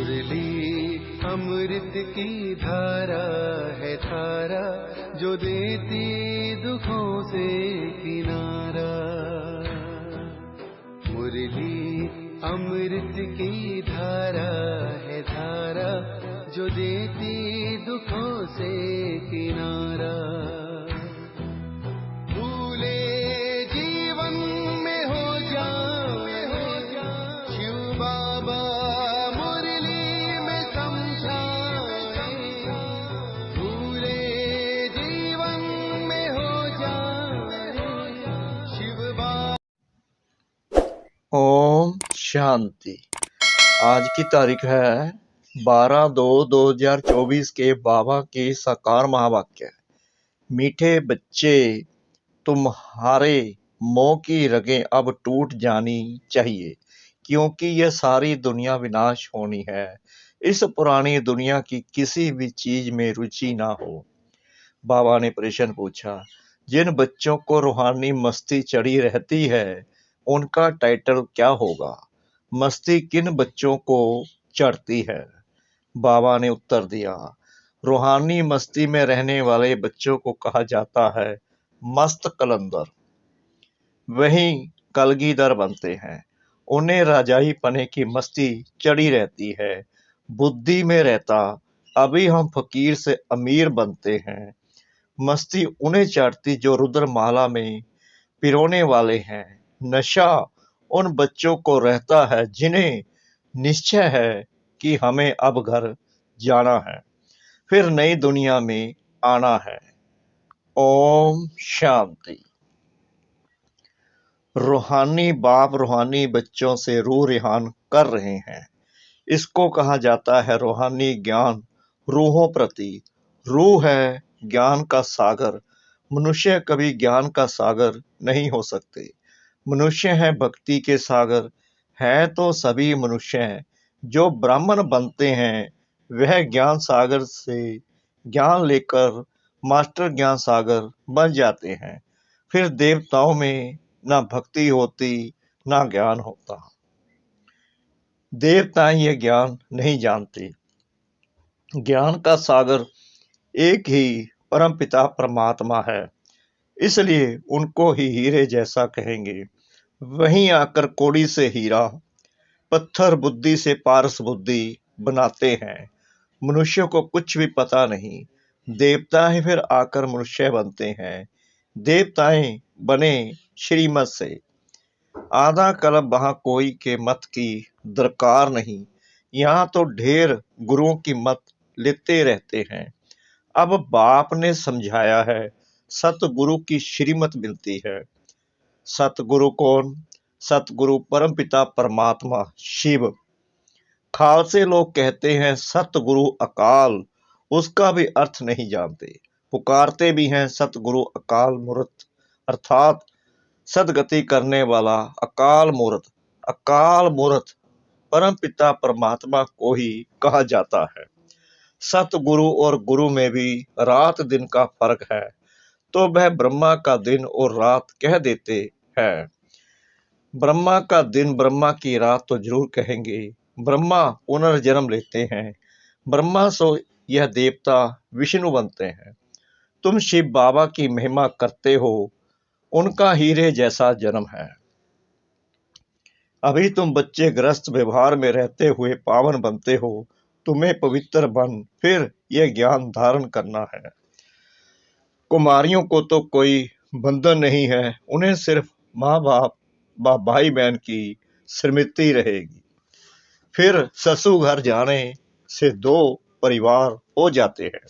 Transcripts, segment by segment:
मुरली अमृत की धारा है धारा, जो देती दुखों से किनारा। मुरली अमृत की धारा है धारा, जो देती दुखों से किनारा। भूले जीवन में हो जाए शिव बाबा मुरली में समझाए। भूले जीवन में हो जाए शिव बाबा। ओम शांति। आज की तारीख है 12/2/2024 के बाबा के साकार महावाक्य। मीठे बच्चे, तुम्हारे मोह की रगें अब टूट जानी चाहिए, क्योंकि यह सारी दुनिया विनाश होनी है। इस पुरानी दुनिया की किसी भी चीज में रुचि ना हो। बाबा ने प्रश्न पूछा, जिन बच्चों को रूहानी मस्ती चढ़ी रहती है उनका टाइटल क्या होगा? मस्ती किन बच्चों को चढ़ती है? बाबा ने उत्तर दिया, रूहानी मस्ती में रहने वाले बच्चों को कहा जाता है मस्त कलंदर। वही कलगीधर बनते हैं। उन्हें राजाई पने की मस्ती चढ़ी रहती है। बुद्धि में रहता अभी हम फकीर से अमीर बनते हैं। मस्ती उन्हें चढ़ती जो रुद्रमाला में पिरोने वाले हैं। नशा उन बच्चों को रहता है जिन्हें निश्चय है कि हमें अब घर जाना है, फिर नई दुनिया में आना है। ओम शांति। रूहानी बाप रूहानी बच्चों से रूह रिहान कर रहे हैं। इसको कहा जाता है रूहानी ज्ञान। रूहों प्रति रूह है ज्ञान का सागर। मनुष्य कभी ज्ञान का सागर नहीं हो सकते। मनुष्य है भक्ति के सागर। है तो सभी मनुष्य हैं। जो ब्राह्मण बनते हैं वह ज्ञान सागर से ज्ञान लेकर मास्टर ज्ञान सागर बन जाते हैं। फिर देवताओं में ना भक्ति होती ना ज्ञान होता। देवता ये ज्ञान नहीं जानते। ज्ञान का सागर एक ही परमपिता परमात्मा है, इसलिए उनको ही हीरे जैसा कहेंगे। वहीं आकर कौड़ी से हीरा, पत्थर बुद्धि से पारस बुद्धि बनाते हैं। मनुष्य को कुछ भी पता नहीं। देवताएं फिर आकर मनुष्य बनते हैं। देवताएं बने श्रीमत से। आधा कलब वहां कोई के मत की दरकार नहीं। यहाँ तो ढेर गुरुओं की मत लेते रहते हैं। अब बाप ने समझाया है, सतगुरु की श्रीमत मिलती है। सतगुरु कौन? सतगुरु परमपिता परमात्मा शिव। खालसे लोग कहते हैं सतगुरु अकाल, उसका भी अर्थ नहीं जानते। पुकारते भी हैं सतगुरु अकाल मूर्त, अर्थात सदगति करने वाला अकाल मूर्त। अकाल मूर्त परमपिता परमात्मा को ही कहा जाता है। सतगुरु और गुरु में भी रात दिन का फर्क है, तो वह ब्रह्मा का दिन और रात कह देते हैं। ब्रह्मा का दिन ब्रह्मा की रात तो जरूर कहेंगे। ब्रह्मा पुनर्जन्म लेते हैं। ब्रह्मा से यह देवता विष्णु बनते हैं। तुम शिव बाबा की महिमा करते हो, उनका हीरे जैसा जन्म है। अभी तुम बच्चे ग्रस्त व्यवहार में रहते हुए पावन बनते हो। तुम्हें पवित्र बन फिर यह ज्ञान धारण करना है। कुमारियों को तो कोई बंधन नहीं है। उन्हें सिर्फ माँ बाप भाई बहन की स्मृति रहेगी। फिर ससुर घर जाने से दो परिवार हो जाते हैं।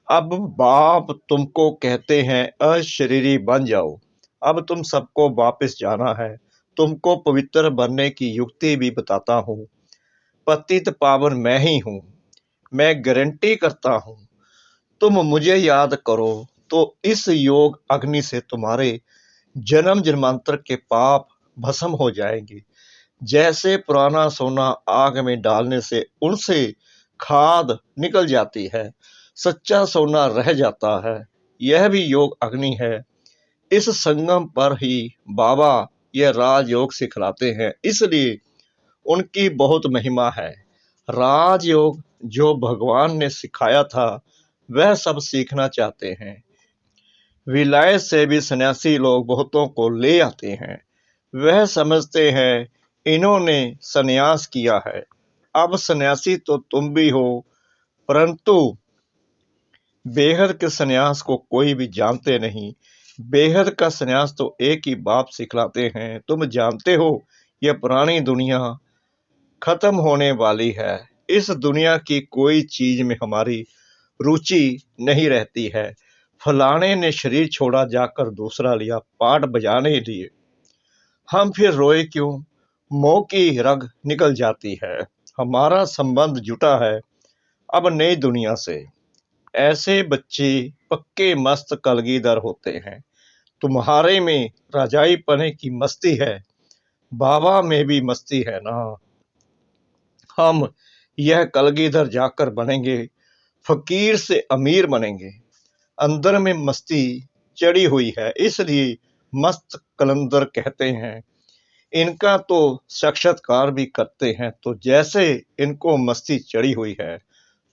अब बाप तुमको कहते हैं अशरीरी बन जाओ। अब तुम सबको वापस जाना है। तुमको पवित्र बनने की युक्ति भी बताता हूँ। पतित पावन मैं ही हूँ। मैं गारंटी करता हूँ, तुम मुझे याद करो तो इस योग अग्नि से तुम्हारे जन्म जन्मांतर के पाप भस्म हो जाएंगे। जैसे पुराना सोना आग में डालने से उनसे खाद निकल जाती है, सच्चा सोना रह जाता है। यह भी योग अग्नि है। इस संगम पर ही बाबा यह राजयोग सिखलाते हैं, इसलिए उनकी बहुत महिमा है। राजयोग जो भगवान ने सिखाया था वह सब सीखना चाहते हैं। विलायत से भी सन्यासी लोग बहुतों को ले आते हैं। वह समझते हैं इन्होंने सन्यास किया है, अब सन्यासी तो तुम भी हो, परंतु बेहद के सन्यास को कोई भी जानते नहीं। बेहद का सन्यास तो एक ही बाप सिखलाते हैं, तुम जानते हो यह पुरानी दुनिया खत्म होने वाली है। इस दुनिया की कोई चीज में हमारी रुचि नहीं रहती है। फलाने ने शरीर छोड़ा, जाकर दूसरा लिया पाट बजाने लिए। हम फिर रोए क्यों? मोह की रग निकल जाती है। हमारा संबंध जुटा है अब नई दुनिया से। ऐसे बच्चे पक्के मस्त कलगीधर होते हैं। तुम्हारे में राजाई पने की मस्ती है, बाबा में भी मस्ती है ना। हम यह कलगीधर जाकर बनेंगे, फकीर से अमीर बनेंगे। अंदर में मस्ती चढ़ी हुई है, इसलिए मस्त कलंदर कहते हैं। इनका तो साक्षात्कार भी करते हैं, तो जैसे इनको मस्ती चढ़ी हुई है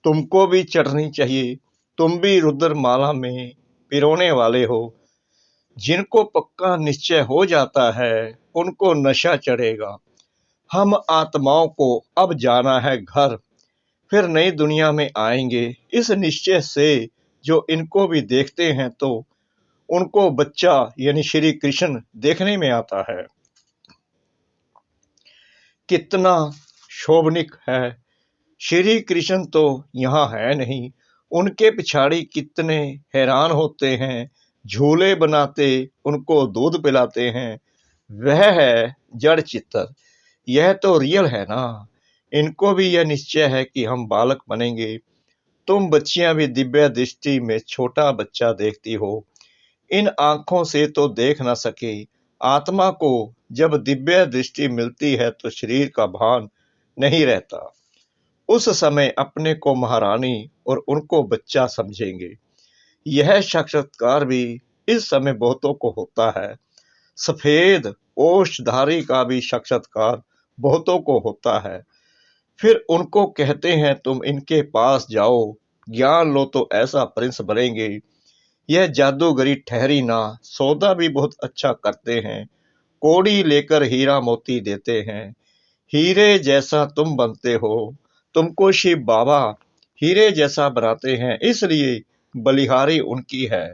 तुमको भी चढ़नी चाहिए। तुम भी रुद्र माला में पिरोने वाले हो। जिनको पक्का निश्चय हो जाता है उनको नशा चढ़ेगा। हम आत्माओं को अब जाना है घर, फिर नई दुनिया में आएंगे। इस निश्चय से जो इनको भी देखते हैं तो उनको बच्चा यानी श्री कृष्ण देखने में आता है। कितना शोभनिक है। श्री कृष्ण तो यहाँ है नहीं, उनके पिछाड़ी कितने हैरान होते हैं। झूले बनाते उनको दूध पिलाते हैं। वह है जड़ चित्तर, यह तो रियल है ना। इनको भी यह निश्चय है कि हम बालक बनेंगे। तुम बच्चियां भी दिव्य दृष्टि में छोटा बच्चा देखती हो। इन आंखों से तो देख ना सके। आत्मा को जब दिव्य दृष्टि मिलती है तो शरीर का भान नहीं रहता। उस समय अपने को महारानी और उनको बच्चा समझेंगे। यह साक्षात्कार भी इस समय बहुतों को होता है। सफेद ओष्ठधारी का भी साक्षात्कार बहुतों को होता है। फिर उनको कहते हैं तुम इनके पास जाओ, ज्ञान लो तो ऐसा प्रिंस बनेंगे। यह जादूगरी ठहरी ना, सौदा भी बहुत अच्छा करते हैं। कोड़ी लेकर हीरा मोती देते हैं। हीरे जैसा तुम बनते हो। तुमको शिव बाबा हीरे जैसा बनाते हैं, इसलिए बलिहारी उनकी है।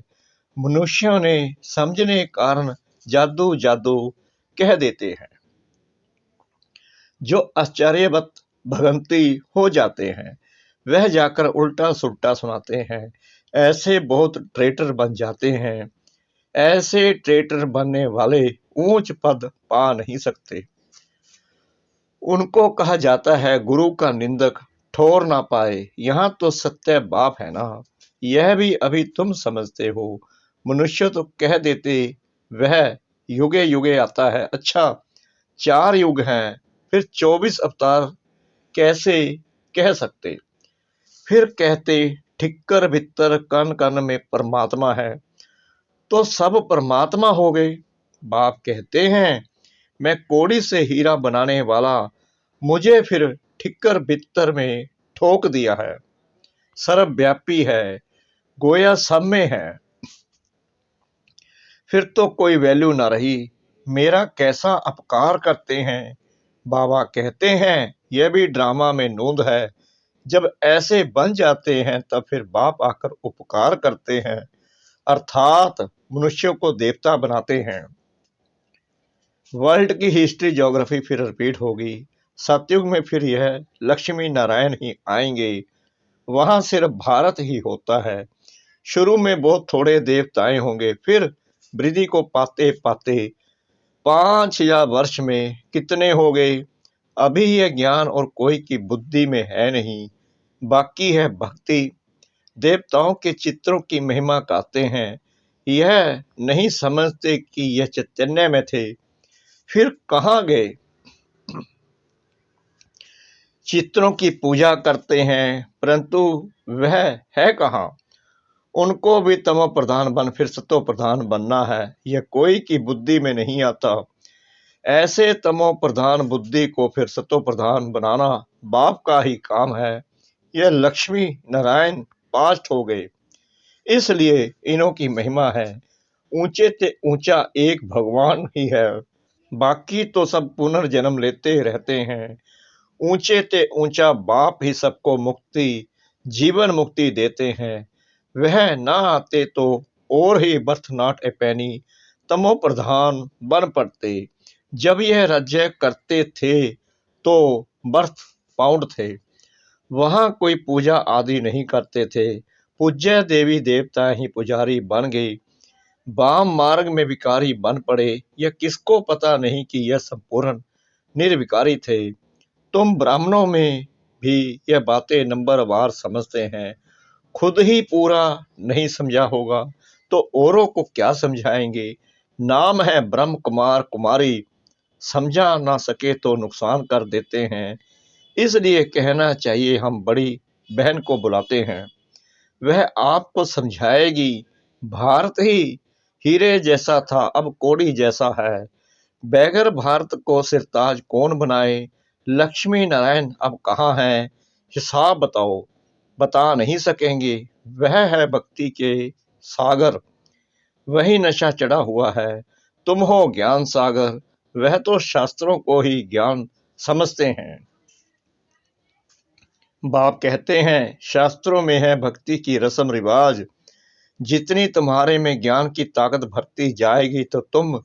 मनुष्यों ने समझने कारण जादू जादू कह देते हैं। जो आश्चर्यवत भगंती हो जाते हैं वह जाकर उल्टा सुल्टा सुनाते हैं। ऐसे बहुत ट्रेटर बन जाते हैं। ऐसे ट्रेटर बनने वाले ऊंच पद पा नहीं सकते। उनको कहा जाता है गुरु का निंदक ठोर ना पाए। यहाँ तो सत्य बाप है ना। यह भी अभी तुम समझते हो। मनुष्य तो कह देते वह युगे युगे आता है। अच्छा 4 युग हैं, फिर 24 अवतार कैसे कह सकते? फिर कहते ठिक्कर भीतर कण कण में परमात्मा है, तो सब परमात्मा हो गए। बाप कहते हैं मैं कोड़ी से हीरा बनाने वाला, मुझे फिर ठिक्कर भीतर में ठोक दिया है। सर्वव्यापी है, गोया सब में है। फिर तो कोई वैल्यू ना रही। मेरा कैसा अपकार करते हैं। बाबा कहते हैं यह भी ड्रामा में नूंद है। जब ऐसे बन जाते हैं तब फिर बाप आकर उपकार करते हैं, अर्थात मनुष्यों को देवता बनाते हैं। वर्ल्ड की हिस्ट्री ज्योग्राफी फिर रिपीट होगी। सतयुग में फिर यह लक्ष्मी नारायण ही आएंगे। वहां सिर्फ भारत ही होता है। शुरू में बहुत थोड़े देवताएं होंगे, फिर वृद्धि को पाते पाते 5000 वर्ष में कितने हो गए। अभी यह ज्ञान और कोई की बुद्धि में है नहीं, बाकी है भक्ति। देवताओं के चित्रों की महिमा गाते हैं। यह नहीं समझते कि यह चैतन्य में थे, फिर कहाँ गए। चित्रों की पूजा करते हैं, परंतु वह है कहाँ। उनको भी तमो प्रधान बन फिर सतो प्रधान बनना है। यह कोई की बुद्धि में नहीं आता। ऐसे तमो प्रधान बुद्धि को फिर सतो प्रधान बनाना बाप का ही काम है। यह लक्ष्मी नारायण पास्ट हो गए, इसलिए इन्हों की महिमा है। ऊंचे ते ऊंचा एक भगवान ही है, बाकी तो सब पुनर्जन्म लेते रहते हैं। ऊंचे ते ऊंचा बाप ही सबको मुक्ति जीवन मुक्ति देते हैं। वह ना आते तो और ही बर्थ नॉट ए पैनी तमो प्रधान बन पड़ते। जब यह राज्य करते थे तो बर्थ पाउंड थे, वहां कोई पूजा आदि नहीं करते थे। पूज्य देवी देवता ही पुजारी बन गए, वाम मार्ग में विकारी बन पड़े। यह किसको पता नहीं कि यह संपूर्ण निर्विकारी थे। तुम ब्राह्मणों में भी यह बातें नंबर वार समझते हैं, खुद ही पूरा नहीं समझा होगा तो औरों को क्या समझाएंगे। नाम है ब्रह्म कुमार कुमारी, समझा ना सके तो नुकसान कर देते हैं। इसलिए कहना चाहिए हम बड़ी बहन को बुलाते हैं, वह आपको समझाएगी। भारत ही हीरे जैसा था अब कौड़ी जैसा है, बैगर भारत को सिरताज कौन बनाए। लक्ष्मी नारायण अब कहाँ हैं, हिसाब बताओ, बता नहीं सकेंगे। वह है भक्ति के सागर, वही नशा चढ़ा हुआ है। तुम हो ज्ञान सागर, वह तो शास्त्रों को ही ज्ञान समझते हैं। बाप कहते हैं शास्त्रों में है भक्ति की रस्म रिवाज, जितनी तुम्हारे में ज्ञान की ताकत भरती जाएगी तो तुम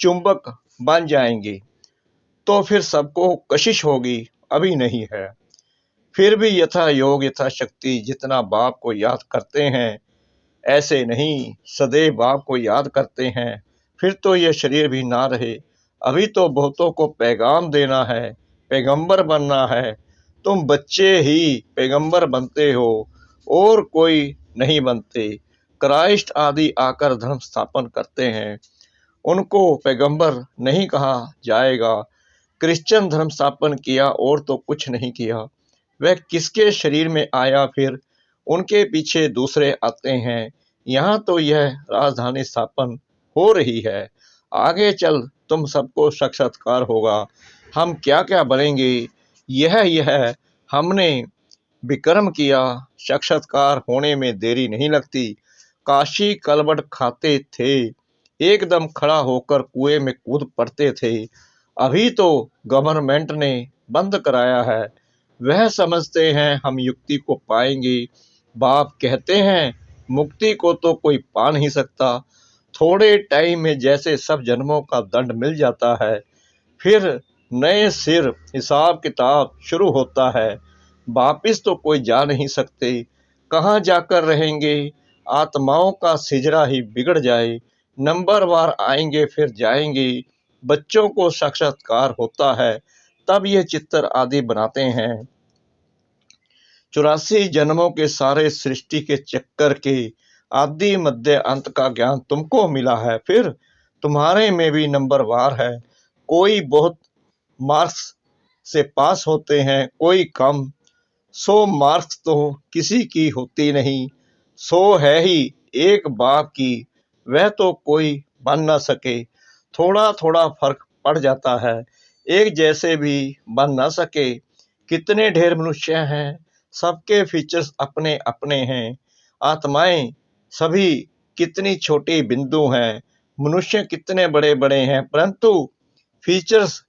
चुंबक बन जाएंगे। तो फिर सबको कशिश होगी, अभी नहीं है। फिर भी यथा योग यथा शक्ति जितना बाप को याद करते हैं, ऐसे नहीं सदैव बाप को याद करते हैं। फिर तो यह शरीर भी ना रहे। अभी तो बहुतों को पैगाम देना है, पैगंबर बनना है। तुम बच्चे ही पैगंबर बनते हो और कोई नहीं बनते। क्राइस्ट आदि आकर धर्म स्थापन करते हैं, उनको पैगंबर नहीं कहा जाएगा। क्रिश्चियन धर्म स्थापन किया और तो कुछ नहीं किया। वह किसके शरीर में आया, फिर उनके पीछे दूसरे आते हैं। यहाँ तो यह राजधानी स्थापन हो रही है, आगे चल तुम सबको साक्षात्कार होगा। हम क्या क्या बनेंगे, यह हमने विक्रम किया, साक्षात्कार होने में देरी नहीं लगती। काशी कलवट खाते थे, एकदम खड़ा होकर कुएं में कूद पड़ते थे। अभी तो गवर्नमेंट ने बंद कराया है, वह समझते हैं हम युक्ति को पाएंगे। बाप कहते हैं मुक्ति को तो कोई पा नहीं सकता। थोड़े टाइम में जैसे सब जन्मों का दंड मिल जाता है, फिर नए सिर हिसाब किताब शुरू होता है। वापिस तो कोई जा नहीं सकते, कहाँ जाकर रहेंगे। आत्माओं का सिजरा ही बिगड़ जाए, नंबर वार आएंगे फिर जाएंगे। बच्चों को साक्षात्कार होता है, तब ये चित्र आदि बनाते हैं। 84 जन्मों के सारे सृष्टि के चक्कर के आदि मध्य अंत का ज्ञान तुमको मिला है। फिर तुम्हारे में भी नंबर वार है, कोई बहुत मार्क्स से पास होते हैं, कोई कम। 100 मार्क्स तो किसी की होती नहीं, 100 है ही एक बाप की, वह तो कोई बन ना सके। थोड़ा थोड़ा फर्क पड़ जाता है, एक जैसे भी बन ना सके। कितने ढेर मनुष्य हैं, सबके फीचर्स अपने अपने हैं। आत्माएं सभी कितनी छोटी बिंदु हैं, मनुष्य कितने बड़े बड़े हैं, परंतु फीचर्स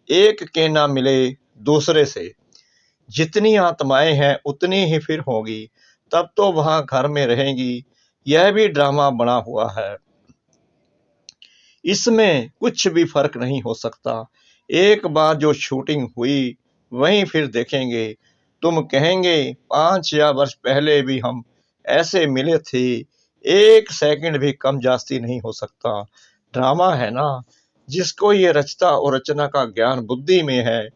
एक के ना मिले दूसरे से। जितनी आत्माएं हैं उतनी ही फिर होगी, तब तो वहां घर में रहेंगी। यह भी ड्रामा बना हुआ है, इसमें कुछ भी फर्क नहीं हो सकता। एक बार जो शूटिंग हुई वहीं फिर देखेंगे। तुम कहेंगे 5 या वर्ष पहले भी हम ऐसे मिले थे, एक सेकंड भी कम जास्ती नहीं हो सकता। ड्रामा है ना। जिसको ये रचता और रचना का ज्ञान बुद्धि में है,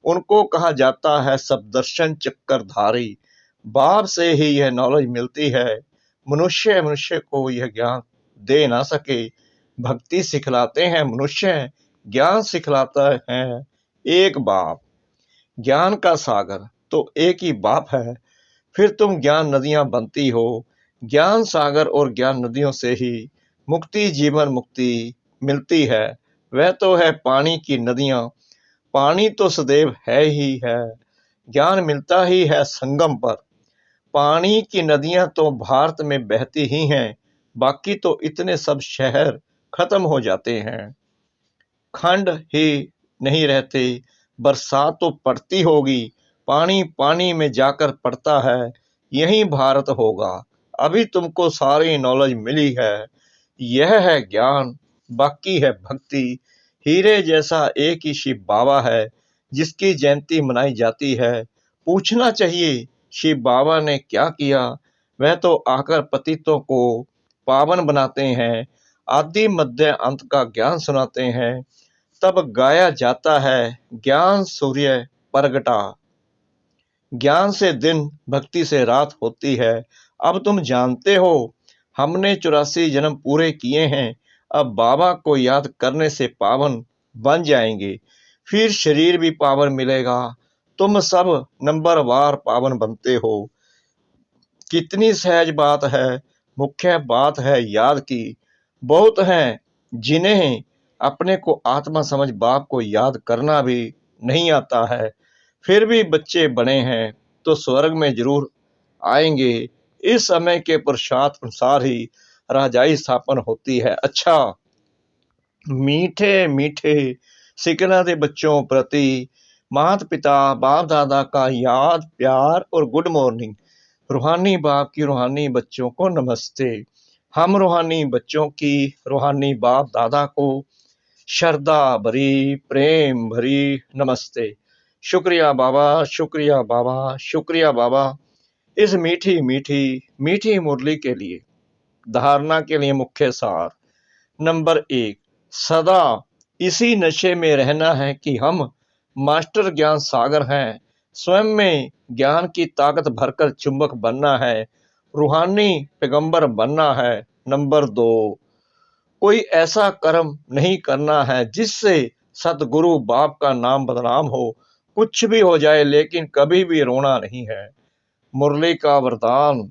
उनको कहा जाता है सप्तदर्शन चक्रधारी। बाप से ही यह नॉलेज मिलती है, मनुष्य को यह ज्ञान दे ना सके। भक्ति सिखलाते हैं मनुष्य, ज्ञान सिखलाता है एक बाप। ज्ञान का सागर तो एक ही बाप है, फिर तुम ज्ञान नदियां बनती हो। ज्ञान सागर और ज्ञान नदियों से ही मुक्ति जीवन मुक्ति मिलती है। वह तो है पानी की नदियां। पानी तो सदैव है ही है, ज्ञान मिलता ही है संगम पर। पानी की नदियां तो भारत में बहती ही हैं, बाकी तो इतने सब शहर खत्म हो जाते हैं। खंड ही नहीं रहते, बरसात तो पड़ती होगी, पानी पानी में जाकर पड़ता है, यही भारत होगा। अभी तुमको सारी नॉलेज मिली है, यह है ज्ञान, बाकी है भक्ति। हीरे जैसा एक ही शिव बाबा है, जिसकी जयंती मनाई जाती है। पूछना चाहिए शिव बाबा ने क्या किया, वह तो आकर पतितों को पावन बनाते हैं, आदि मध्य अंत का ज्ञान सुनाते हैं। तब गाया जाता है ज्ञान सूर्य प्रगटा। ज्ञान से दिन, भक्ति से रात होती है। अब तुम जानते हो, हमने 84 जन्म पूरे किए हैं, अब बाबा को याद करने से पावन बन जाएंगे, फिर शरीर भी पावन मिलेगा। तुम सब नंबरवार पावन बनते हो। कितनी सहज बात है, मुख्य बात है याद की। बहुत हैं जिन्हें अपने को आत्मा समझ बाप को याद करना भी नहीं आता है, फिर भी बच्चे बने हैं तो स्वर्ग में जरूर आएंगे। इस समय के पुरुषार्थ अनुसार ही राजाई स्थापन होती है। अच्छा, मीठे मीठे सिकना दे बच्चों प्रति माता पिता बाप दादा का याद प्यार और गुड मॉर्निंग। रूहानी बाप की रूहानी बच्चों को नमस्ते। हम रूहानी बच्चों की रूहानी बाप दादा को श्रद्धा भरी प्रेम भरी नमस्ते। शुक्रिया बाबा, शुक्रिया बाबा, शुक्रिया बाबा, इस मीठी मीठी मीठी मुरली के लिए। धारणा के लिए मुख्य सार। नंबर 1, सदा इसी नशे में रहना है कि हम मास्टर ज्ञान सागर हैं, स्वयं में ज्ञान की ताकत भरकर चुंबक बनना है, रूहानी पैगंबर बनना है। नंबर 2, कोई ऐसा कर्म नहीं करना है जिससे सतगुरु बाप का नाम बदनाम हो। कुछ भी हो जाए लेकिन कभी भी रोना नहीं है। मुरली का वरदान,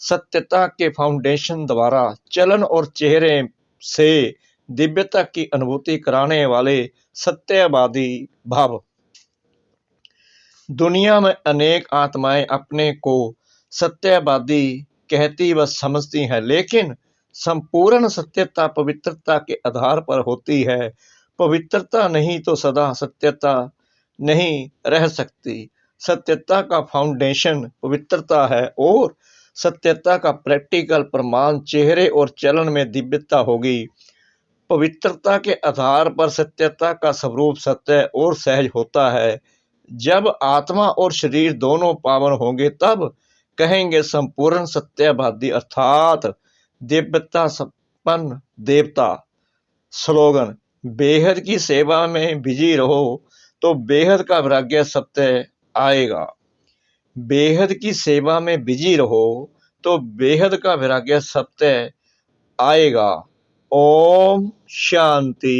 सत्यता के फाउंडेशन द्वारा चलन और चेहरे से दिव्यता की अनुभूति कराने वाले सत्यवादी भाव। दुनिया में अनेक आत्माएं अपने को सत्यवादी कहती व समझती हैं, लेकिन संपूर्ण सत्यता पवित्रता के आधार पर होती है। पवित्रता नहीं तो सदा सत्यता नहीं रह सकती। सत्यता का फाउंडेशन पवित्रता है और सत्यता का प्रैक्टिकल प्रमाण चेहरे और चलन में दिव्यता होगी। पवित्रता के आधार पर सत्यता का स्वरूप सत्य और सहज होता है। जब आत्मा और शरीर दोनों पावन होंगे तब कहेंगे संपूर्ण सत्यवादी अर्थात दिव्यता संपन्न देवता। स्लोगन, बेहद की सेवा में बिजी रहो तो बेहद का वैराग्य सत्य आएगा। बेहद की सेवा में बिजी रहो तो बेहद का वैराग्य सत्य आएगा। ओम शांति।